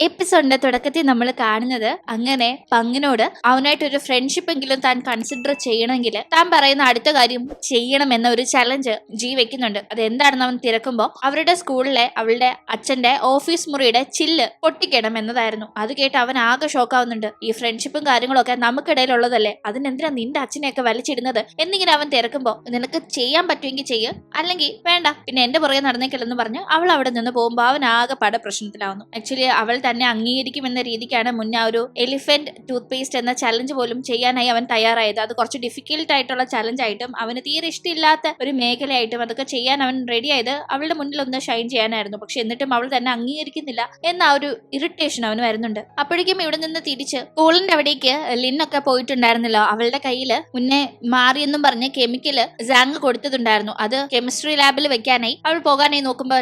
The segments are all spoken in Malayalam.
എപ്പിസോഡിന്റെ തുടക്കത്തിൽ നമ്മൾ കാണുന്നത് അങ്ങനെ പങ്ങിനോട് അവനായിട്ടൊരു ഫ്രണ്ട്ഷിപ്പ് എങ്കിലും താൻ കൺസിഡർ ചെയ്യണമെങ്കിൽ താൻ പറയുന്ന അടുത്ത കാര്യം ചെയ്യണം എന്ന ഒരു ചലഞ്ച് ജി വെക്കുന്നുണ്ട്. അത് എന്താണെന്ന് അവൻ തിരക്കുമ്പോൾ അവരുടെ സ്കൂളിലെ അവളുടെ അച്ഛന്റെ ഓഫീസ് മുറിയുടെ ചില്ല് പൊട്ടിക്കണം എന്നതായിരുന്നു. അത് കേട്ട് അവൻ ആകെ ഷോക്കാവുന്നുണ്ട്. ഈ ഫ്രണ്ട്ഷിപ്പും കാര്യങ്ങളൊക്കെ നമുക്കിടയിലുള്ളതല്ലേ, അതിനെന്തിനാ നിന്റെ അച്ഛനെയൊക്കെ വലിച്ചിടുന്നത് എന്നിങ്ങനെ അവൻ തിരക്കുമ്പോൾ നിനക്ക് ചെയ്യാൻ പറ്റുമെങ്കിൽ ചെയ്യ്, അല്ലെങ്കിൽ വേണ്ട, പിന്നെ എന്റെ പുറകെ നടന്നേക്കില്ലെന്ന് പറഞ്ഞ് അവൾ അവിടെ നിന്ന് പോകുമ്പോൾ അവൻ ആകെ പട പ്രശ്നത്തിലാവുന്നു. ആക്ച്വലി അവൾ തന്നെ അംഗീകരിക്കുമെന്ന രീതിക്കാണ് മുന്നേ ഒരു എലിഫന്റ് ടൂത്ത് പേസ്റ്റ് എന്ന ചലഞ്ച് പോലും ചെയ്യാനായി അവൻ തയ്യാറായത്. അത് കുറച്ച് ഡിഫിക്കൽട്ട് ആയിട്ടുള്ള ചലഞ്ച് ആയിട്ടും അവന് തീരെ ഇഷ്ടമില്ലാത്ത ഒരു മേഖലയായിട്ടും അതൊക്കെ ചെയ്യാൻ അവൻ റെഡി ആയത് അവളുടെ മുന്നിൽ ഒന്ന് ഷൈൻ ചെയ്യാനായിരുന്നു. പക്ഷെ എന്നിട്ടും അവൾ തന്നെ അംഗീകരിക്കുന്നില്ല എന്ന ആ ഒരു ഇറിറ്റേഷൻ അവന് വരുന്നുണ്ട്. അപ്പോഴേക്കും ഇവിടെ നിന്ന് തിരിച്ച് സ്കൂളിന്റെ അവിടേക്ക് ലിന്നൊക്കെ പോയിട്ടുണ്ടായിരുന്നല്ലോ. അവളുടെ കയ്യിൽ മുന്നേ മാറിയെന്നും പറഞ്ഞ് കെമിക്കല് സാങ് കൊടുത്തിട്ടുണ്ടായിരുന്നു. അത് കെമിസ്ട്രി ലാബിൽ വെക്കാനായി അവൾ പോകാനായി നോക്കുമ്പോൾ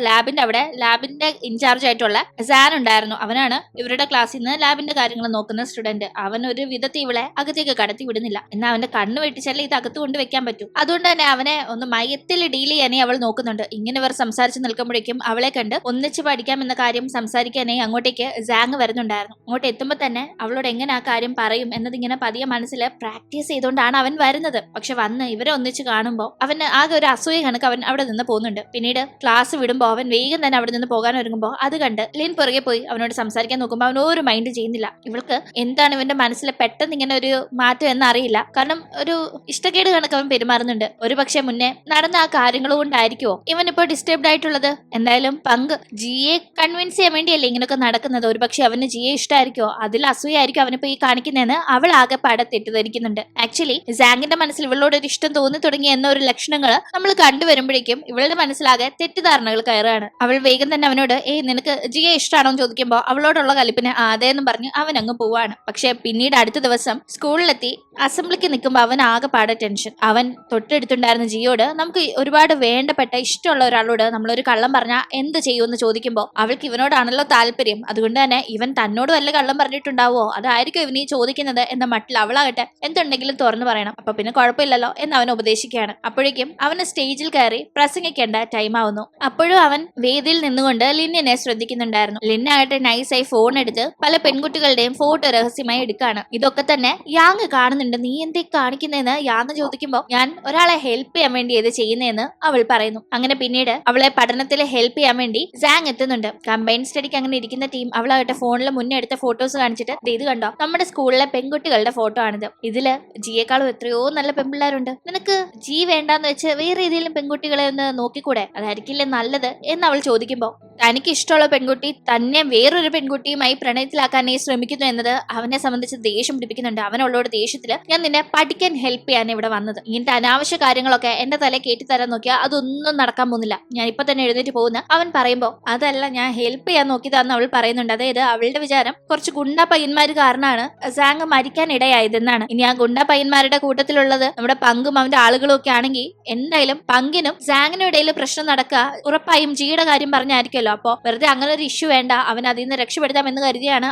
ലാബിന്റെ ഇൻചാർജ് ആയിട്ടുള്ള സാൻ ഉണ്ടായിരുന്നു. അവനാണ് ഇവരുടെ ക്ലാസ്സിൽ നിന്ന് ലാബിന്റെ കാര്യങ്ങൾ നോക്കുന്ന സ്റ്റുഡന്റ്. അവൻ ഒരു വിധത്തിൽ ഇവളെ അകത്തേക്ക് കടത്തി വിടുന്നില്ല. എന്നാൽ അവന്റെ കണ്ണ് വെട്ടിച്ചാലേ ഇത് അകത്ത് കൊണ്ട് വെക്കാൻ പറ്റും. അതുകൊണ്ട് തന്നെ അവനെ ഒന്ന് മയത്തിൽ ഡീൽ ചെയ്യാനേ അവൾ നോക്കുന്നുണ്ട്. ഇങ്ങനെ ഇവർ സംസാരിച്ച് നിൽക്കുമ്പോഴേക്കും അവളെ കണ്ട് ഒന്നിച്ച് പഠിക്കാം എന്ന കാര്യം സംസാരിക്കാനായി അങ്ങോട്ടേക്ക് സാങ് വരുന്നുണ്ടായിരുന്നു. അങ്ങോട്ട് എത്തുമ്പോൾ തന്നെ അവളോട് എങ്ങനെ ആ കാര്യം പറയും എന്നതിങ്ങനെ പതിയെ മനസ്സിൽ പ്രാക്ടീസ് ചെയ്തുകൊണ്ടാണ് അവൻ വരുന്നത്. പക്ഷെ വന്ന് ഇവരെ ഒന്നിച്ച് കാണുമ്പോൾ അവന് ആകെ ഒരു അസൂയ കണക്ക് അവൻ അവിടെ നിന്ന് പോകുന്നുണ്ട്. പിന്നീട് ക്ലാസ് വിടുമ്പോൾ അവൻ വേഗം തന്നെ അവിടെ നിന്ന് പോകാൻ ഒരുങ്ങുമ്പോൾ അത് കണ്ട് ലിൻ പുറകെ പോയി അവനോട് സംസാരിക്കാൻ നോക്കുമ്പോൾ അവൻ ഒരു മൈൻഡ് ചെയ്യുന്നില്ല. ഇവൾക്ക് എന്താണ് ഇവന്റെ മനസ്സിൽ പെട്ടെന്ന് ഇങ്ങനെ ഒരു മാറ്റം എന്നറിയില്ല. കാരണം ഒരു ഇഷ്ടക്കേട് കണക്ക് അവൻ പെരുമാറുന്നുണ്ട്. ഒരു പക്ഷെ മുന്നേ നടന്ന ആ കാര്യങ്ങൾ കൊണ്ടായിരിക്കുമോ ഇവൻ ഇപ്പോൾ ഡിസ്റ്റർബ്ഡ് ആയിട്ടുള്ളത്. എന്തായാലും പങ്ക് ജിയെ കൺവിൻസ് ചെയ്യാൻ വേണ്ടിയല്ലേ ഇങ്ങനെയൊക്കെ നടക്കുന്നത്. ഒരു പക്ഷെ അവന് ജിയെ ഇഷ്ടമായിരിക്കോ, അതിൽ അസൂയായിരിക്കും അവനിപ്പോ ഈ കാണിക്കുന്നതെന്ന് അവൾ ആകെ പാടെ തെറ്റിദ്ധരിക്കുന്നുണ്ട്. ആക്ച്വലി സാങ്ങിന്റെ മനസ്സിൽ ഇവളോട് ഒരു ഇഷ്ടം തോന്നി തുടങ്ങി എന്ന ഒരു ലക്ഷണങ്ങൾ നമ്മൾ കണ്ടുവരുമ്പോഴേക്കും ഇവളുടെ മനസ്സിലാകെ തെറ്റിദ്ധാരണകൾ കയറാണ്. അവൾ വേഗം തന്നെ അവനോട് നിനക്ക് ജിയെ ഇഷ്ടമാണോ എന്ന് ചോദിക്കുമ്പോൾ അവളോടുള്ള കലിപ്പിന് അതേന്നും പറഞ്ഞ് അവൻ അങ്ങ് പോവാണ്. പക്ഷെ പിന്നീട് അടുത്ത ദിവസം സ്കൂളിലെത്തി അസംബ്ലിക്ക് നിൽക്കുമ്പോൾ അവൻ ആകെ പാടെ ടെൻഷൻ. അവൻ തൊട്ടടുത്തുണ്ടായിരുന്ന ജിയോട് നമുക്ക് ഒരുപാട് വേണ്ടപ്പെട്ട ഇഷ്ടമുള്ള ഒരാളോട് നമ്മളൊരു കള്ളം പറഞ്ഞാൽ എന്ത് ചെയ്യുമെന്ന് ചോദിക്കുമ്പോൾ അവൾക്ക് ഇവനോടാണല്ലോ താല്പര്യം, അതുകൊണ്ട് തന്നെ ഇവൻ തന്നോട് വല്ല കള്ളം പറഞ്ഞിട്ടുണ്ടാവോ, അതായിരിക്കും ഇവനീ ചോദിക്കുന്നത് എന്ന മട്ടിൽ അവളാകട്ടെ എന്തുണ്ടെങ്കിലും തുറന്നു പറയണം, അപ്പൊ പിന്നെ കുഴപ്പമില്ലല്ലോ എന്ന് അവൻ ഉപദേശിക്കുകയാണ്. അപ്പോഴേക്കും അവന് സ്റ്റേജിൽ കയറി പ്രസംഗിക്കേണ്ട ടൈം ആവുന്നു. അപ്പോഴും അവൻ വേദിയിൽ നിന്നുകൊണ്ട് ലിന്നിനെ ശ്രദ്ധിക്കുന്നുണ്ടായിരുന്നു. ലിന്നാകട്ടെ നൈസായി ഫോൺ എടുത്ത് പല പെൺകുട്ടികളുടെയും ഫോട്ടോ രഹസ്യമായി എടുക്കുകയാണ്. ഇതൊക്കെ തന്നെ യാങ് കാണുന്നുണ്ട്. നീ എന്തേ കാണിക്കുന്നതെന്ന് യാങ് ചോദിക്കുമ്പോൾ ഞാൻ ഒരാളെ ഹെൽപ്പ് ചെയ്യാൻ വേണ്ടി ഇത് ചെയ്യുന്നതെന്ന് അവൾ പറയുന്നു. അങ്ങനെ പിന്നീട് അവളെ പഠനത്തിൽ ഹെൽപ്പ് ചെയ്യാൻ വേണ്ടി സാങ് എത്തുന്നുണ്ട്. കമ്പൈൻ സ്റ്റഡിക്ക് അങ്ങനെ ഇരിക്കുന്ന ടീം അവളാകട്ടെ ഫോണിൽ മുന്നേ എടുത്ത ഫോട്ടോസ് കാണിച്ചിട്ട് ഇത് കണ്ടോ, നമ്മുടെ സ്കൂളിലെ പെൺകുട്ടികളുടെ ഫോട്ടോ ആണിത്. ഇതില് ജിയെക്കാളും എത്രയോ നല്ല പെൺപിള്ളേരുണ്ട്. നിനക്ക് ജി വേണ്ടാന്ന് വെച്ച് വേറെ ഏതെങ്കിലും പെൺകുട്ടികളെ ഒന്ന് നോക്കിക്കൂടെ, അതായിരിക്കില്ലേ നല്ലത് എന്ന് അവൾ ചോദിക്കുമ്പോൾ തനിക്ക് ഇഷ്ടമുള്ള പെൺകുട്ടി തന്നെ വേറൊരു പെൺകുട്ടിയുമായി പ്രണയത്തിലാക്കാനായി ശ്രമിക്കുന്നു എന്നത് അവനെ സംബന്ധിച്ച് ദേഷ്യം പിടിപ്പിക്കുന്നുണ്ട്. അവനുള്ളോട് ദേഷ്യത്തില് ഞാൻ നിന്നെ പഠിക്കാൻ ഹെൽപ്പ് ചെയ്യാൻ ഇവിടെ വന്നത്, ഇങ്ങനത്തെ അനാവശ്യ കാര്യങ്ങളൊക്കെ എന്റെ തല കേട്ടിത്തരാൻ നോക്കിയാൽ അതൊന്നും നടക്കാൻ പോകുന്നില്ല, ഞാൻ ഇപ്പൊ തന്നെ എഴുന്നേറ്റ് പോകുന്ന അവൻ പറയുമ്പോൾ അതല്ല ഞാൻ ഹെൽപ്പ് ചെയ്യാൻ നോക്കിയതാന്ന് അവൾ പറയുന്നുണ്ട്. അതായത് അവളുടെ വിചാരം കുറച്ച് ഗുണ്ടാ പയ്യന്മാര് കാരണമാണ് സാങ് മരിക്കാൻ ഇടയായതെന്നാണ്. ഇനി ആ ഗുണ്ടാ പയ്യന്മാരുടെ കൂട്ടത്തിലുള്ളത് നമ്മുടെ പങ്കും അവന്റെ ആളുകളും ഒക്കെ ആണെങ്കിൽ എന്തായാലും പങ്കിനും സാങ്ങിനും ഇടയിൽ പ്രശ്നം നടക്കുക ഉറപ്പായും ജിയുടെ കാര്യം പറഞ്ഞായിരിക്കുമല്ലോ. അപ്പോ വെറുതെ അങ്ങനെ ഒരു ഇഷ്യൂ വേണ്ട, അവൻ അതിൽ നിന്ന് രക്ഷപ്പെടുത്താമെന്ന് കരുതിയാണ്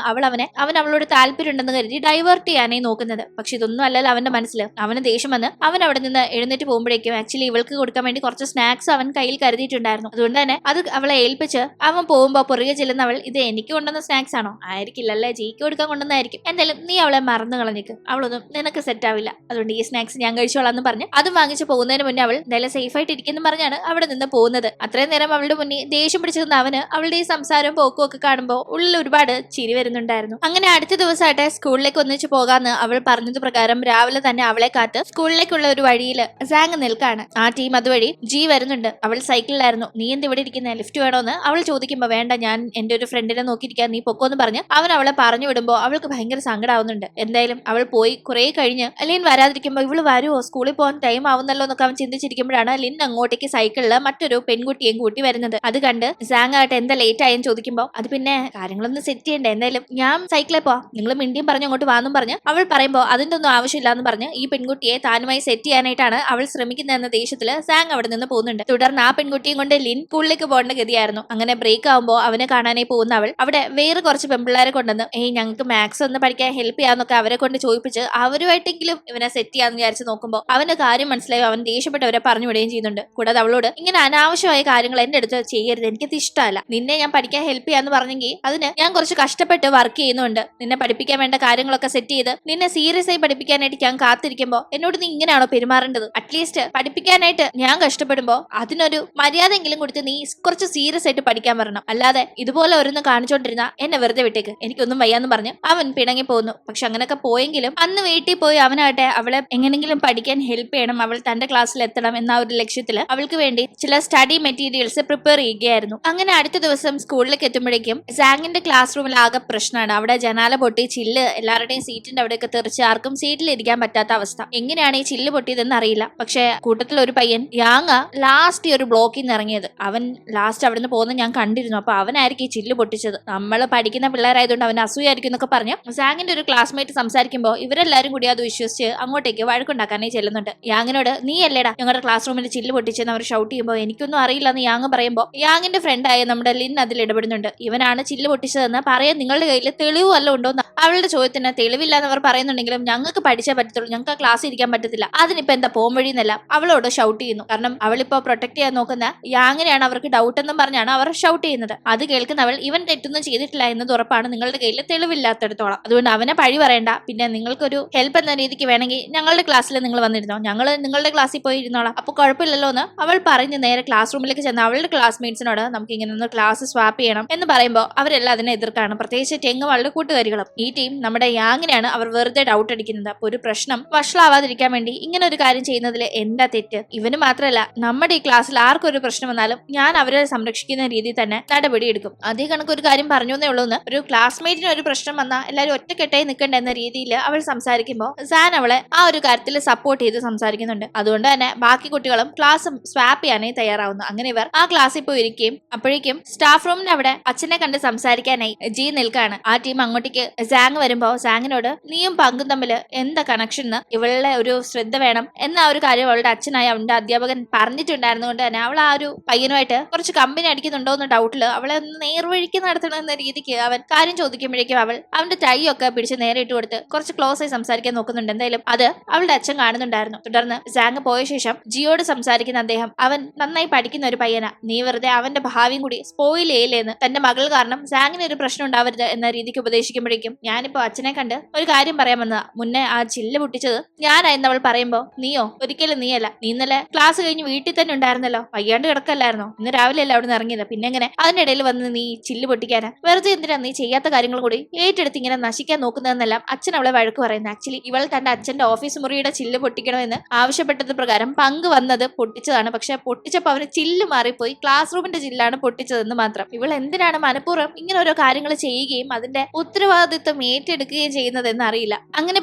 അവൻ അവളോട് താല്പര്യം ഉണ്ടെന്ന് കരുതി ഡൈവേർട്ട് ചെയ്യാനായി നോക്കുന്നത്. പക്ഷെ ഇതൊന്നും അല്ലല്ലോ അവന്റെ മനസ്സിൽ. അവന് ദേഷ്യം വന്ന് അവൻ അവിടെ നിന്ന് എഴുന്നേറ്റ് പോകുമ്പോഴേക്കും ആക്ച്വലി ഇവൾക്ക് കൊടുക്കാൻ വേണ്ടി കുറച്ച് സ്നാക്സ് അവൻ കയ്യിൽ കരുതിയിട്ടുണ്ടായിരുന്നു. അതുകൊണ്ട് തന്നെ അത് അവളെ ഏൽപ്പിച്ച് അവൻ പോകുമ്പോ പുറകെ ചെല്ലുന്ന അവൾ ഇത് എനിക്ക് കൊണ്ടുവന്ന സ്നാക്സ് ആണോ, ആയിരിക്കില്ലല്ലേ ജിക്ക് കൊടുക്കാൻ കൊണ്ടുവന്നായിരിക്കും, എന്തായാലും നീ അവളെ മറന്നു കളഞ്ഞേക്ക്, അവളൊന്നും നിനക്ക് സെറ്റ് ആവില്ല, അതുകൊണ്ട് ഈ സ്നാക്സ് ഞാൻ കഴിച്ചോളാം എന്ന് പറഞ്ഞ് അത് വാങ്ങിച്ച് പോകുന്നതിന് മുന്നേ അവൾ എന്തായാലും സേഫ് ആയിട്ട് ഇരിക്കുന്നു പറഞ്ഞാണ് അവിടെ നിന്ന് പോകുന്നത്. അത്രയും നേരം അവളുടെ മുന്നിൽ ദേഷ്യം പിടിച്ചിരുന്ന അവന് അവളുടെ ഈ സംസാരവും പോക്കും ഒക്കെ കാണുമ്പോൾ ഉള്ളിൽ ഒരുപാട് ചിരി വരുന്നുണ്ടായിരുന്നു. അങ്ങനെ അടുത്ത ദിവസമായിട്ട് സ്കൂളിലേക്ക് ഒന്നിച്ച് പോകാന്ന് അവൾ പറഞ്ഞത് പ്രകാരം രാവിലെ തന്നെ അവളെ കാത്ത് സ്കൂളിലേക്കുള്ള ഒരു വഴിയിൽ സാങ് നിൽക്കാണ്. ആ ടീം അതുവഴി ജി വരുന്നുണ്ട്. അവൾ സൈക്കിളിലായിരുന്നു. നീ എന്ത് ഇവിടെ ഇരിക്കുന്ന, ലിഫ്റ്റ് വേണോന്ന് അവൾ ചോദിക്കുമ്പോൾ വേണ്ട, ഞാൻ എന്റെ ഒരു ഫ്രണ്ടിനെ നോക്കിയിരിക്കാൻ, നീ പൊക്കോന്ന് പറഞ്ഞ് അവൻ അവളെ പറഞ്ഞു വിടുമ്പോൾ അവൾക്ക് ഭയങ്കര സങ്കടമാവുന്നുണ്ട്. എന്തായാലും അവൾ പോയി കുറെ കഴിഞ്ഞ് ലിൻ വരാതിരിക്കുമ്പോൾ ഇവള് വരുമോ, സ്കൂളിൽ പോകാൻ ടൈം ആവുന്നല്ലോ എന്നൊക്കെ അവൻ ചിന്തിച്ചിരിക്കുമ്പോഴാണ് ലിൻ അങ്ങോട്ടേക്ക് സൈക്കിളില് മറ്റൊരു പെൺകുട്ടിയെയും കൂട്ടി വരുന്നത്. അത് കണ്ട് സാങ് ആയിട്ട് എന്താ ലേറ്റ് ആയെന്ന് ചോദിക്കുമ്പോൾ അത് പിന്നെ കാര്യങ്ങളൊന്നും സെറ്റ് ചെയ്യണ്ടേ, എന്തായാലും ഞാൻ സൈക്കിളിൽ പോവാം, നിങ്ങൾ മിണ്ടിയും പറഞ്ഞു അങ്ങോട്ട് വാന്നും പറഞ്ഞ് അവൾ പറയുമ്പോൾ അതിന്റെ ഒന്നും ആവശ്യമില്ല എന്ന് പറഞ്ഞ് ഈ പെൺകുട്ടിയെ താനുമായി സെറ്റ് ചെയ്യാനായിട്ടാണ് അവൾ ശ്രമിക്കുന്നതെന്ന ദേഷ്യത്തില് സാങ് അവിടെ നിന്ന് പോകുന്നുണ്ട്. തുടർന്ന് ആ പെൺകുട്ടിയും കൊണ്ട് ലിൻ സ്കൂളിലേക്ക് പോകേണ്ട ഗതിയായിരുന്നു. അങ്ങനെ ബ്രേക്ക് ആവുമ്പോൾ അവനെ കാണാനായി പോകുന്ന അവൾ അവിടെ വേറെ കുറച്ച് പെൺപിള്ളേരെ കൊണ്ടുവന്ന് ഞങ്ങൾക്ക് മാത്സ് ഒന്ന് പഠിക്കാൻ ഹെൽപ്പ് ചെയ്യാന്നൊക്കെ അവരെ കൊണ്ട് ചോദിപ്പിച്ച് അവരുമായിട്ടെങ്കിലും ഇവനെ സെറ്റ് ചെയ്യാന്ന് വിചാരിച്ച് നോക്കുമ്പോൾ അവന്റെ കാര്യം മനസ്സിലായി. അവൻ ദേഷ്യപ്പെട്ട് അവരെ പറഞ്ഞു വിടുകയും ചെയ്യുന്നുണ്ട്. കൂടാതെ അവളോട് ഇങ്ങനെ അനാവശ്യമായ കാര്യങ്ങൾ എന്റെ അടുത്ത് ചെയ്യരുത്, എനിക്കത് ഇഷ്ടമല്ല, നിന്നെ ഞാൻ പഠിക്കാൻ ഹെൽപ്പ് ചെയ്യാന്ന് പറഞ്ഞെങ്കിൽ അത് അതിന് ഞാൻ കുറച്ച് കഷ്ടപ്പെട്ട് വർക്ക് ചെയ്യുന്നുണ്ട്. നിന്നെ പഠിപ്പിക്കാൻ വേണ്ട കാര്യങ്ങളൊക്കെ സെറ്റ് ചെയ്ത് നിന്നെ സീരിയസ് ആയി പഠിപ്പിക്കാനായിട്ട് ഞാൻ കാത്തിരിക്കുമ്പോ എന്നോട് നീ ഇങ്ങനെയാണോ പെരുമാറേണ്ടത്? അറ്റ്ലീസ്റ്റ് പഠിപ്പിക്കാനായിട്ട് ഞാൻ കഷ്ടപ്പെടുമ്പോ അതിനൊരു മര്യാദയെങ്കിലും കൊടുത്ത് നീ കുറച്ച് സീരിയസ് ആയിട്ട് പഠിക്കാൻ വരണം. അല്ലാതെ ഇതുപോലെ ഓരോന്ന് കാണിച്ചോണ്ടിരുന്ന എന്നെ വെറുതെ വിട്ടേക്ക്, എനിക്കൊന്നും വയ്യാന്ന് പറഞ്ഞ് അവൻ പിണങ്ങി പോകുന്നു. പക്ഷെ അങ്ങനെയൊക്കെ പോയെങ്കിലും അന്ന് വീട്ടിൽ പോയി അവനാകട്ടെ അവളെ എങ്ങനെങ്കിലും പഠിക്കാൻ ഹെൽപ്പ് ചെയ്യണം, അവൾ തന്റെ ക്ലാസ്സിൽ എത്തണം എന്ന ഒരു ലക്ഷ്യത്തിൽ അവൾക്ക് വേണ്ടി ചില സ്റ്റഡി മെറ്റീരിയൽസ് പ്രിപ്പയർ ചെയ്യുകയായിരുന്നു. അങ്ങനെ അടുത്ത ദിവസം സ്കൂളിലേക്ക് എത്തുമ്പോഴേക്കും സാങ്ങിന്റെ ക്ലാസ് റൂമിൽ ആകെ പ്രശ്നമാണ്. അവിടെ ജനാല പൊട്ടി ചില്ല് എല്ലാവരുടെയും സീറ്റിന്റെ അവിടെയൊക്കെ തെറിച്ച് ആർക്കും സീറ്റിൽ ഇരിക്കാൻ പറ്റാത്ത അവസ്ഥ. എങ്ങനെയാണ് ഈ ചില്ല് പൊട്ടിയതെന്ന് അറിയില്ല. പക്ഷെ കൂട്ടത്തിൽ ഒരു പയ്യൻ യാങ് ലാസ്റ്റ് ഒരു ബ്ലോക്കിൽ നിന്ന് ഇറങ്ങിയത്, അവൻ ലാസ്റ്റ് അവിടെ നിന്ന് പോകുന്നത് ഞാൻ കണ്ടിരുന്നു. അപ്പൊ അവനായിരിക്കും ഈ ചില്ല് പൊട്ടിച്ചത്. നമ്മൾ പഠിക്കുന്ന പിള്ളേരായതുകൊണ്ട് അവൻ അസൂയായിരിക്കും എന്നൊക്കെ പറഞ്ഞു സാങ്ങിന്റെ ഒരു ക്ലാസ്മേറ്റ് സംസാരിക്കുമ്പോൾ ഇവരെല്ലാരും കൂടി അത് വിശ്വസിച്ച് അങ്ങോട്ടേക്ക് വഴക്കുണ്ടാക്കാനായി ചെല്ലുന്നുണ്ട്. യാങ്ങിനോട് നീ അല്ലേടാ ഞങ്ങളുടെ ക്ലാസ് റൂമിൽ ചില്ല് പൊട്ടിച്ചെന്ന് അവർ ഷൗട്ട് ചെയ്യുമ്പോൾ എനിക്കൊന്നും അറിയില്ല എന്ന് യാങ് പറയുമ്പോൾ യാങ്ങിന്റെ ഫ്രണ്ടായ നമ്മുടെ ലിൻ അതിൽ ഇടപെടുന്നുണ്ട്. ഇവനാണ് ചില്ല് പൊട്ടിച്ചതെന്ന് പറയാൻ നിങ്ങളുടെ കയ്യിൽ തെളിവ് വല്ല ഉണ്ടോന്ന് അവളുടെ ചോദ്യത്തിന് തെളിവില്ല എന്നവർ പറയുന്നുണ്ടെങ്കിലും ഞങ്ങൾക്ക് പഠിച്ചേ പറ്റത്തുള്ളൂ, ഞങ്ങൾക്ക് ആ ക്ലാസ് ഇരിക്കാൻ പറ്റത്തില്ല, അതിനിപ്പോ എന്താ പോംവഴിയെന്നല്ല അവളോട് ഷൗട്ട് ചെയ്യുന്നു. കാരണം അവളിപ്പോ പ്രൊട്ടക്ട് ചെയ്യാൻ നോക്കുന്ന യാങ്ങിനെയാണ് അവർക്ക് ഡൗട്ട് എന്നും പറഞ്ഞാണ് അവർ ഷൗട്ട് ചെയ്യുന്നത്. അത് കേൾക്കുന്നവൾ ഇവൻ തെറ്റൊന്നും ചെയ്തിട്ടില്ല എന്നത് ഉറപ്പാണ് നിങ്ങളുടെ കയ്യിൽ തെളിവില്ലാത്തടത്തോളം, അതുകൊണ്ട് അവനെ പഴി പറയണ്ട, പിന്നെ നിങ്ങൾക്കൊരു ഹെൽപ്പ് എന്ന രീതിക്ക് വേണമെങ്കിൽ ഞങ്ങളുടെ ക്ലാസ്സിൽ നിങ്ങൾ വന്നിരുന്നോ, ഞങ്ങൾ നിങ്ങളുടെ ക്ലാസ്സിൽ പോയി ഇരുന്നോളാം, അപ്പൊ കുഴപ്പമില്ലല്ലോ എന്ന് അവൾ പറഞ്ഞ് നേരെ ക്ലാസ് റൂമിലേക്ക് ചെന്ന് അവളുടെ ക്ലാസ്മേറ്റ്സിനോട് നമുക്ക് ഇങ്ങനെ ഒന്ന് ക്ലാസ് സ്വാപ്പ് ചെയ്യണം എന്ന് പറയുമ്പോൾ അവരെല്ലാം അതിനെ എതിർക്കാണ്. പ്രത്യേകിച്ച് ടെങ് അവളുടെ കൂട്ടുകാരികളും. ഈ ടീം നമ്മുടെ യാങ്ങിനെയാണ് അവർ വെറുതെ ഡൗട്ട് അടിക്കുന്നത്. അപ്പൊ ഒരു പ്രശ്നം വഷളാവാതിരിക്കാൻ വേണ്ടി ഇങ്ങനെ ഒരു കാര്യം ചെയ്യുന്നതിൽ എന്താ തെറ്റ്? ഇവന് മാത്രമല്ല നമ്മുടെ ഈ ക്ലാസ്സിൽ ആർക്കൊരു പ്രശ്നം വന്നാലും ഞാൻ അവരെ സംരക്ഷിക്കുന്ന രീതിയിൽ തന്നെ നടപടി എടുക്കും. അതേ കണക്ക് ഒരു കാര്യം പറഞ്ഞു എന്നേ ഉള്ളൂ എന്ന് ഒരു ക്ലാസ്മേറ്റിന് ഒരു പ്രശ്നം വന്നാൽ എല്ലാവരും ഒറ്റക്കെട്ടായി നിൽക്കണ്ട എന്ന രീതിയിൽ അവൾ സംസാരിക്കുമ്പോൾ സാൻ അവളെ ആ ഒരു കാര്യത്തിൽ സപ്പോർട്ട് ചെയ്ത് സംസാരിക്കുന്നുണ്ട്. അതുകൊണ്ട് തന്നെ ബാക്കി കുട്ടികളും ക്ലാസ് സ്വാപ്പ് ചെയ്യാനായി തയ്യാറാവുന്നു. അങ്ങനെ ഇവർ ആ ക്ലാസ്സിൽ പോയി ഇരിക്കുകയും അപ്പോഴേക്കും സ്റ്റാഫ് റൂമിന്റെ അവിടെ അച്ഛനെ കണ്ട് സംസാരിക്കാനായി ജി നിൽക്കാണ്. ആ ടീം അങ്ങോട്ടേക്ക് സാങ് വരുമ്പോ സാങ്ങിനോട് നീയും പങ്കും തമ്മിൽ എന്താ കണക്ഷൻ എന്ന് ഇവളുടെ ഒരു ശ്രദ്ധ വേണം എന്ന ഒരു കാര്യം അവളുടെ അച്ഛനായ അവന്റെ അധ്യാപകൻ പറഞ്ഞിട്ടുണ്ടായിരുന്നുകൊണ്ട് തന്നെ അവൾ ആ ഒരു പയ്യനുമായിട്ട് കുറച്ച് കമ്പനി അടിക്കുന്നുണ്ടോ എന്ന ഡൗട്ടില് അവളെ ഒന്ന് നേർവഴിക്ക് നടത്തണം എന്ന രീതിക്ക് അവൻ കാര്യം ചോദിക്കുമ്പോഴേക്കും അവൾ അവന്റെ ടൈ ഒക്കെ പിടിച്ച് നേരെ ഇട്ട് കൊടുത്ത് കുറച്ച് ക്ലോസ് ആയി സംസാരിക്കാൻ നോക്കുന്നുണ്ട്. എന്തായാലും അത് അവളുടെ അച്ഛൻ കാണുന്നുണ്ടായിരുന്നു. തുടർന്ന് സാങ് പോയ ശേഷം ജിയോട് സംസാരിക്കുന്ന അദ്ദേഹം അവൻ നന്നായി പഠിക്കുന്ന ഒരു പയ്യനാ, നീ വെറുതെ അവന്റെ ഭാവിയും കൂടി സ്പോയിൽ ചെയ്യില്ലേന്ന്, തന്റെ മകൾ കാരണം സാങ്ങിന് ഒരു പ്രശ്നം ഉണ്ടാവരുത് എന്ന രീതിക്ക് ഉപദേശിക്കുമ്പോഴേക്കും ഞാനിപ്പോ അച്ഛനെ കണ്ട് ഒരു കാര്യം പറയാൻ വന്നതാ, മുന്നേ ആ ചില്ല് പൊട്ടിച്ചത് ഞാനായിരുന്നു അവൾ പറയുമ്പോ നീയോ? ഒരിക്കലും നീയല്ല, നീ ഇന്നലെ ക്ലാസ് കഴിഞ്ഞ് വീട്ടിൽ തന്നെ ഉണ്ടായിരുന്നല്ലോ, വയ്യാണ്ട് കിടക്കല്ലായിരുന്നോ? ഇന്ന് രാവിലെ അല്ല അവിടെ നിന്ന് ഇറങ്ങിയത്, പിന്നെ എങ്ങനെ അതിനിടയിൽ വന്ന് നീ ചില്ല് പൊട്ടിക്കാനാ? വെറുതെ എന്തിനാ നീ ചെയ്യാത്ത കാര്യങ്ങൾ കൂടി ഏറ്റെടുത്ത് ഇങ്ങനെ നശിക്കാൻ നോക്കുന്നതെന്നെല്ലാം അച്ഛൻ അവളെ വഴക്ക് പറയുന്നത്. ആക്ച്വലി ഇവൾ തന്റെ അച്ഛന്റെ ഓഫീസ് മുറിയുടെ ചില്ല് പൊട്ടിക്കണമെന്ന് ആവശ്യപ്പെട്ടത് പ്രകാരം പങ്ക് വന്നത് പൊട്ടിച്ചതാണ്. പക്ഷെ പൊട്ടിച്ചപ്പോ അവന് ചില്ല് മാറിപ്പോയി, ക്ലാസ് റൂമിന്റെ ചില്ലാണ് പൊട്ടിച്ചതെന്ന് മാത്രം. ഇവൾ എന്തിനാണ് മനഃപൂർവ്വം ഇങ്ങനെ ഓരോ കാര്യങ്ങൾ ചെയ്യുകയും അതിന്റെ ഉത്തരവാദിത്വം ഏറ്റെടുക്കുകയും ചെയ്യുന്നതെന്ന് അറിയില്ല. അങ്ങനെ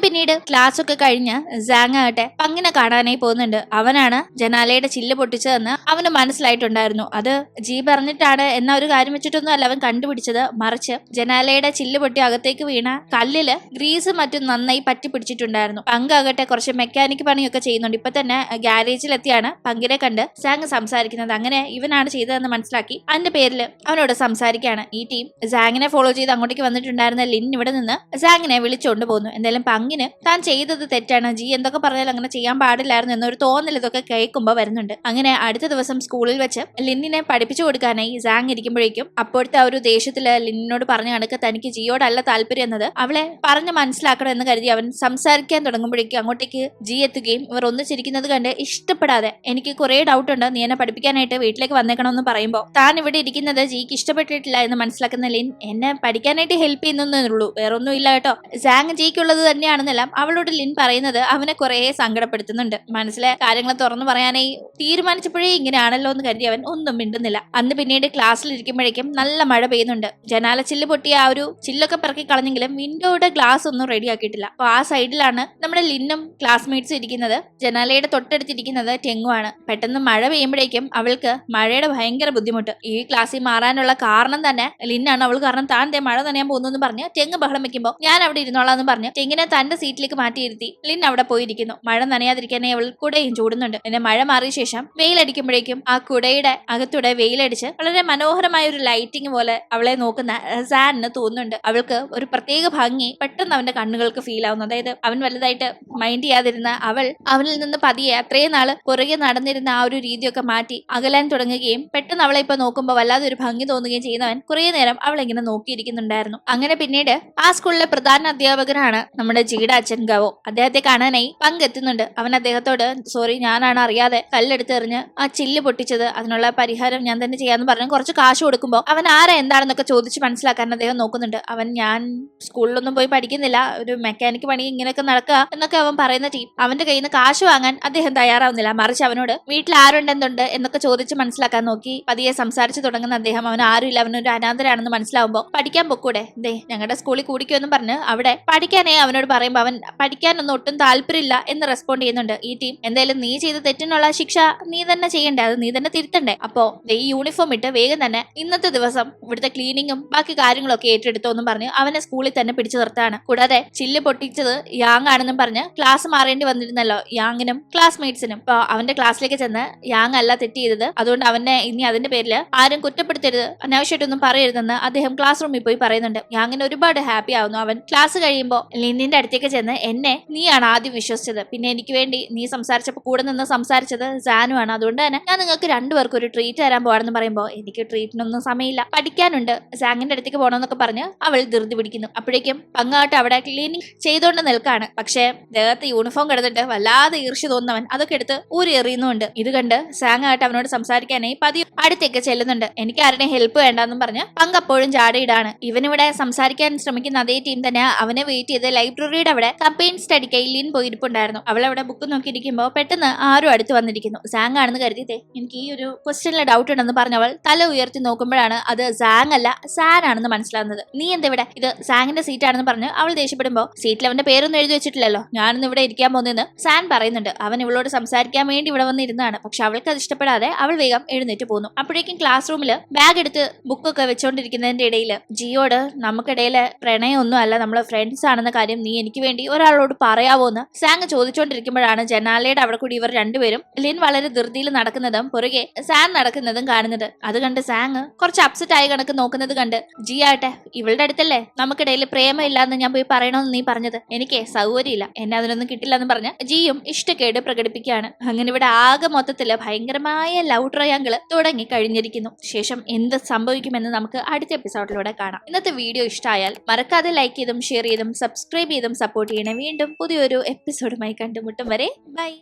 പിന്നീട് ക്ലാസ് ഒക്കെ കഴിഞ്ഞ് സാങ് ആകട്ടെ പങ്കിനെ കാണാനായി പോകുന്നുണ്ട്. അവനാണ് ജനാലയുടെ ചില്ല് പൊട്ടിച്ചതെന്ന് അവന് മനസ്സിലായിട്ടുണ്ടായിരുന്നു. അത് ജി പറഞ്ഞിട്ടാണ് എന്ന ഒരു കാര്യം വെച്ചിട്ടൊന്നും അല്ല അവൻ കണ്ടുപിടിച്ചത്, മറിച്ച് ജനാലയുടെ ചില്ല് പൊട്ടി അകത്തേക്ക് വീണ കല്ലില് ഗ്രീസ് മറ്റും നന്നായി പറ്റി പിടിച്ചിട്ടുണ്ടായിരുന്നു. പങ്കാകട്ടെ കുറച്ച് മെക്കാനിക് പണിയൊക്കെ ചെയ്യുന്നുണ്ട്. ഇപ്പൊ തന്നെ ഗ്യാരേജിലെത്തിയാണ് പങ്കിനെ കണ്ട് സാങ് സംസാരിക്കുന്നത്. അങ്ങനെ ഇവനാണ് ചെയ്തതെന്ന് മനസ്സിലാക്കി അതിന്റെ പേരിൽ അവനോട് സംസാരിക്കുകയാണ്. ഈ ടീം സാങ്ങിനെ ഫോളോ ചെയ്ത് അങ്ങോട്ടേക്ക് വന്നിട്ടുണ്ടായിരുന്ന ലിൻ ഇവിടെ നിന്ന് സാങ്ങിനെ വിളിച്ചുകൊണ്ട് പോകുന്നു. എന്തായാലും പങ്കിന് താൻ ചെയ്തത് തെറ്റാണ്, ജി എന്തൊക്കെ പറഞ്ഞാലും അങ്ങനെ ചെയ്യാൻ പാടില്ലായിരുന്നു എന്നൊരു തോന്നൽ ഇതൊക്കെ കേൾക്കുമ്പോൾ വരുന്നുണ്ട്. അങ്ങനെ അടുത്ത ദിവസം സ്കൂളിൽ വെച്ച് ലിന്നിനെ പഠിപ്പിച്ചു കൊടുക്കാനായി സാങ് ഇരിക്കുമ്പോഴേക്കും അപ്പോഴത്തെ ആ ഒരു ദേഷ്യത്തില് ലിന്നിനോട് പറഞ്ഞ കണക്ക് തനിക്ക് ജിയോടല്ല താല്പര്യം എന്നത് അവളെ പറഞ്ഞ് മനസ്സിലാക്കണം എന്ന് കരുതി അവൻ സംസാരിക്കാൻ തുടങ്ങുമ്പോഴേക്കും അങ്ങോട്ടേക്ക് ജി എത്തുകയും ഇവർ ഒന്നിച്ചിരിക്കുന്നത് കണ്ട് ഇഷ്ടപ്പെടാതെ എനിക്ക് കുറെ ഡൗട്ട് ഉണ്ട്, നീ എന്നെ പഠിപ്പിക്കാനായിട്ട് വീട്ടിലേക്ക് വന്നേക്കണമെന്ന് പറയുമ്പോൾ താൻ ഇവിടെ ഇരിക്കുന്നത് ജിക്ക് ഇഷ്ടപ്പെട്ടിട്ടില്ല എന്ന് മനസ്സിലാക്കുന്ന ലിൻ എന്നെ പഠിക്കാനായിട്ട് ഹെൽപ്പ് ചെയ്യുന്നേ ഉള്ളൂ, വേറെ ഒന്നും ഇല്ല കേട്ടോ. സാങ് ജിക്കുള്ളത് തന്നെയാണെന്നെല്ലാം അവളോട് ലിൻ പറയുന്നത് അവനെ കുറെ സങ്കടപ്പെടുത്തുന്നുണ്ട്. മനസ്സിലെ കാര്യങ്ങൾ തുറന്നു പറയാനായി തീരുമാനിച്ചപ്പോഴേ ഇങ്ങനെയാണല്ലോ എന്ന് കരുതി അവൻ ഒന്നും മിണ്ടുന്നില്ല. അന്ന് പിന്നീട് ക്ലാസ്സിൽ ഇരിക്കുമ്പോഴേക്കും നല്ല മഴ പെയ്യുന്നുണ്ട്. ജനാല ചില്ല് പൊട്ടിയ ആ ഒരു ചില്ലൊക്കെ പിറക്കി കളഞ്ഞെങ്കിലും വിൻഡോയുടെ ഗ്ലാസ് ഒന്നും റെഡി ആക്കിയിട്ടില്ല. അപ്പൊ ആ സൈഡിലാണ് നമ്മുടെ ലിന്നും ക്ലാസ്മേറ്റ്സും ഇരിക്കുന്നത്. ജനാലയുടെ തൊട്ടടുത്തിരിക്കുന്നത് ടെങ്ങുമാണ്. പെട്ടെന്ന് മഴ പെയ്യുമ്പോഴേക്കും അവൾക്ക് മഴയുടെ ഭയങ്കര ബുദ്ധിമുട്ട്. ഈ ക്ലാസ്സിൽ മാറാനുള്ള കാരണം തന്നെ ലിന്നാണ്. അവൾ കാരണം താൻ മഴ നനയാൻ പോകുന്നു എന്ന് പറഞ്ഞ് ടെങ് ബഹളം വെക്കുമ്പോൾ ഞാൻ അവിടെ ഇരുന്നോളാം എന്ന് പറഞ്ഞ് ടെങ്ങിനെ തന്റെ സീറ്റിലേക്ക് മാറ്റിയിരുത്തി ലിൻ അവിടെ പോയിരിക്കുന്നു. മഴ നനയാതിരിക്കാനേ അവൾ കുടയും ചൂടുന്നുണ്ട്. പിന്നെ മഴ മാറിയ ശേഷം വെയിലടിക്കുമ്പോഴേക്കും ആ കുടയുടെ അകത്തൂടെ വെയിലടിച്ച് വളരെ മനോഹരമായ ഒരു ലൈറ്റിംഗ് പോലെ അവളെ നോക്കുന്ന സാനിന് തോന്നുന്നുണ്ട്. അവൾക്ക് ഒരു പ്രത്യേക ഭംഗി പെട്ടെന്ന് അവന്റെ കണ്ണുകൾക്ക് ഫീൽ ആവുന്നു. അതായത് അവൻ വലുതായിട്ട് മൈൻഡ് ചെയ്യാതിരുന്ന അവൾ അവനിൽ നിന്ന് പതിയെ അത്രയും നാള് പുറകെ നടന്നിരുന്ന ആ ഒരു രീതിയൊക്കെ മാറ്റി അകലാൻ തുടങ്ങുകയും പെട്ടെന്ന് അവളെ ഇപ്പൊ നോക്കുമ്പോൾ വല്ലാതെ ഒരു ഭംഗി തോന്നുകയും ചെയ്യുന്നവൻ കുറെ നേരം നേരം അവളിങ്ങനെ നോക്കിയിരിക്കുന്നുണ്ടായിരുന്നു. അങ്ങനെ പിന്നീട് ആ സ്കൂളിലെ പ്രധാന അധ്യാപകനാണ് നമ്മുടെ ജിയുടെ അച്ഛൻ ഗവോ. അദ്ദേഹത്തെ കാണാനായി പങ്കെത്തുന്നുണ്ട്. അവൻ അദ്ദേഹത്തോട് സോറി, ഞാനാണ് അറിയാതെ കല്ലെടുത്തെറിഞ്ഞ് ആ ചില്ല് പൊട്ടിച്ചത്, അതിനുള്ള പരിഹാരം ഞാൻ തന്നെ ചെയ്യാന്ന് പറഞ്ഞു കുറച്ച് കാശ് കൊടുക്കുമ്പോൾ അവൻ ആരാ എന്താണെന്നൊക്കെ ചോദിച്ച് മനസ്സിലാക്കാൻ അദ്ദേഹം നോക്കുന്നുണ്ട്. ഞാൻ സ്കൂളിലൊന്നും പോയി പഠിക്കുന്നില്ല, ഒരു മെക്കാനിക് പണി ഇങ്ങനെയൊക്കെ നടക്കുക എന്നൊക്കെ അവൻ പറയുന്ന ടീം അവന്റെ കയ്യിൽ നിന്ന് കാശ് വാങ്ങാൻ അദ്ദേഹം തയ്യാറാവുന്നില്ല. മറിച്ച് അവനോട് വീട്ടിൽ ആരുണ്ടെന്നുണ്ട് എന്നൊക്കെ ചോദിച്ച് മനസ്സിലാക്കാൻ നോക്കി പതിയെ സംസാരിച്ചു തുടങ്ങുന്ന അദ്ദേഹം അവൻ ആരുമില്ല, അവനൊരു അനാഥരാണെന്ന് മനസ്സിലാവുമ്പോൾ പഠിക്കാൻ പൊക്കൂടെ, ഞങ്ങളുടെ സ്കൂളിൽ കൂടിക്കുമെന്നും പറഞ്ഞ് അവിടെ പഠിക്കാനേ അവനോട് പറയുമ്പോൾ അവൻ പഠിക്കാനൊന്നും ഒട്ടും താല്പര്യമില്ല എന്ന് റെസ്പോണ്ട് ചെയ്യുന്നുണ്ട്. ഈ ടീം എന്തായാലും നീ ചെയ്ത തെറ്റിനുള്ള ശിക്ഷ നീ തന്നെ ചെയ്യണ്ടേ, അത് നീ തന്നെ തിരുത്തണ്ടേ, അപ്പോ ഈ യൂണിഫോം ഇട്ട് വേഗം തന്നെ ഇന്നത്തെ ദിവസം ഇവിടുത്തെ ക്ലീനിങ്ങും ബാക്കി കാര്യങ്ങളൊക്കെ ഏറ്റെടുത്തോ എന്നും പറഞ്ഞ് അവനെ സ്കൂളിൽ തന്നെ പിടിച്ചു നിർത്താണ്. കൂടാതെ ചില്ല് പൊട്ടിച്ചത് യാങ് ആണെന്നും പറഞ്ഞ് ക്ലാസ് മാറേണ്ടി വന്നിരുന്നല്ലോ യാങ്ങിനും ക്ലാസ്മേറ്റ്സിനും. അപ്പൊ അവന്റെ ക്ലാസ്സിലേക്ക് ചെന്ന് യാങ് അല്ല തെറ്റ് ചെയ്തത്, അതുകൊണ്ട് അവനെ ഇനി അതിന്റെ പേരിൽ ആരും കുറ്റപ്പെടുത്തരുത്, അനാവശ്യമായിട്ടൊന്നും പറയരുതെന്ന് അദ്ദേഹം ക്ലാസ് റൂമിൽ പോയി പറയുന്നുണ്ട്. യാങ്ങിന് ഒരുപാട് ഹാപ്പി ആവുന്നു. അവൻ ക്ലാസ് കഴിയുമ്പോൾ ലിന്നിന്റെ അടുത്തേക്ക് ചെന്ന് എന്നെ നീയാണ് ആദ്യം വിശ്വസിച്ചത്, പിന്നെ എനിക്ക് വേണ്ടി നീ സംസാരിച്ചപ്പോൾ കൂടെ നിന്ന് സംസാരിച്ചത് ജാനു ആണ്, അതുകൊണ്ട് തന്നെ ഞാൻ നിങ്ങൾക്ക് രണ്ടുപേർക്കും ഒരു ട്രീറ്റ് തരാൻ പോവാണെന്ന് പറയുമ്പോൾ എനിക്ക് ട്രീറ്റിനൊന്നും സമയമില്ല, പഠിക്കാനുണ്ട്, സാങ്ങിന്റെ അടുത്തേക്ക് പോകണമെന്നൊക്കെ പറഞ്ഞ് അവൾ ധൃതി പിടിക്കുന്നു. അപ്പോഴേക്കും പങ്കാട്ട് അവിടെ ക്ലീനിങ് ചെയ്തോണ്ട് നിൽക്കാണ്. പക്ഷേ ദേഹത്ത് യൂണിഫോം കിടന്നിട്ട് വല്ലാതെ ഈർഷ്യ തോന്നുന്നവൻ അതൊക്കെ എടുത്ത് ഊരി എറിയുന്നുണ്ട്. ഇത് കണ്ട് സാങ് ആയിട്ട് അവനോട് സംസാരിക്കാനായി പതിയെ അടുത്തേക്ക് ചെല്ലുന്നുണ്ട്. എനിക്ക് ആരുടെയും ഹെൽപ്പ് വേണ്ടെന്നും പറഞ്ഞ് പങ്ക് അപ്പോഴും ജാടയിടാണ്. ഇവനിവിടെ സംസാരിക്കാൻ ശ്രമിക്കുന്ന അതേ ടീം തന്നെ അവനെ വെയിറ്റ് ചെയ്ത് ലൈബ്രറിയുടെ അവിടെ കമ്പയിൻ സ്റ്റഡിക്ക് ലിൻ പോയിരിപ്പുണ്ടായിരുന്നു. അവൾ അവിടെ ബുക്ക് നോക്കിയിരിക്കുമ്പോൾ പെട്ടെന്ന് ആരും അടുത്ത് വന്നിരിക്കുന്നു. സാങ് ആണെന്ന് കരുതിയതേ എനിക്ക് ഈ ഒരു ക്വസ്റ്റ്യനിലെ ഡൗട്ട് ഉണ്ടെന്ന് പറഞ്ഞവൾ തല ഉയർത്തി നോക്കുമ്പോഴാണ് അത് സാങ് അല്ല സാൻ ആണെന്ന് മനസ്സിലാവുന്നത്. നീ എന്താ ഇവിടെ, ഇത് സാങ്ങിന്റെ സീറ്റ് ആണെന്ന് പറഞ്ഞ് അവൾ ദേഷ്യപ്പെടുമ്പോൾ സീറ്റിൽ അവന്റെ പേരൊന്നും എഴുതി വെച്ചിട്ടില്ലല്ലോ, ഞാനിന്ന് ഇവിടെ ഇരിക്കാൻ പോകുന്നതെന്ന് സാൻ പറയുന്നുണ്ട്. അവൻ ഇവളോട് സംസാരിക്കാൻ വേണ്ടി ഇവിടെ വന്നിരുന്നതാണ്. പക്ഷെ അവൾക്ക് അത് ഇഷ്ടപ്പെടാതെ അവൾ വേഗം എഴുന്നേറ്റ് പോന്നു. അപ്പോഴേക്കും ക്ലാസ് റൂമിൽ ബാഗ് എടുത്ത് ബുക്കൊക്കെ വെച്ചോണ്ടിരിക്കുന്നതിന്റെ ഇടയിൽ ജിയോട് നമുക്കിടയിലെ പ്രണയമൊന്നും അല്ല, നമ്മൾ ഫ്രണ്ട്സ് ആണെന്ന കാര്യം നീ എനിക്ക് വേണ്ടി ഒരാളോട് പറയാവോന്ന് സാങ് ചോദിച്ചോണ്ടിരിക്കുമ്പോഴാണ് ജനാലയുടെ അവിടെ കൂടി ഇവർ രണ്ടുപേരും ലിൻ വളരെ ധൃതിയിൽ നടക്കുന്നതും പുറകെ സാൻ നടക്കുന്നതും കാണുന്നത്. അത് കണ്ട് സാങ് കുറച്ച് അപ്സെറ്റ് ആയി കണക്ക് നോക്കുന്നത് കണ്ട് ജി ആട്ടെ ഇവളുടെ അടുത്തല്ലേ നമുക്കിടയിൽ പ്രേമമില്ലാന്ന് ഞാൻ പോയി പറയണമെന്ന് നീ പറഞ്ഞത്, എനിക്ക് സൗകര്യമില്ല, എന്നെ അതിനൊന്നും കിട്ടില്ലെന്ന് പറഞ്ഞ് ജിയും ഇഷ്ടക്കേട് പ്രകടിപ്പിക്കുകയാണ്. അങ്ങനെ ഇവിടെ ആകെ മൊത്തത്തില് ഭയങ്കരമായ ലവ് ട്രയാങ്കിള് തുടങ്ങി കഴിഞ്ഞിരിക്കുന്നു. ശേഷം എന്ത് സംഭവിക്കുമെന്ന് നമുക്ക് അടുത്ത എപ്പിസോഡിലൂടെ കാണാം. ഇന്നത്തെ വീഡിയോ ഇഷ്ടമായാൽ മറക്കാതെ ലൈക്ക് ചെയ്തും ഷെയർ ചെയ്തും സബ്സ്ക്രൈബ് ചെയ്തും സപ്പോർട്ട് ചെയ്യണേ. വീണ്ടും പുതിയൊരു എപ്പിസോഡുമായി കണ്ടുമുട്ടും വരെ ബൈ.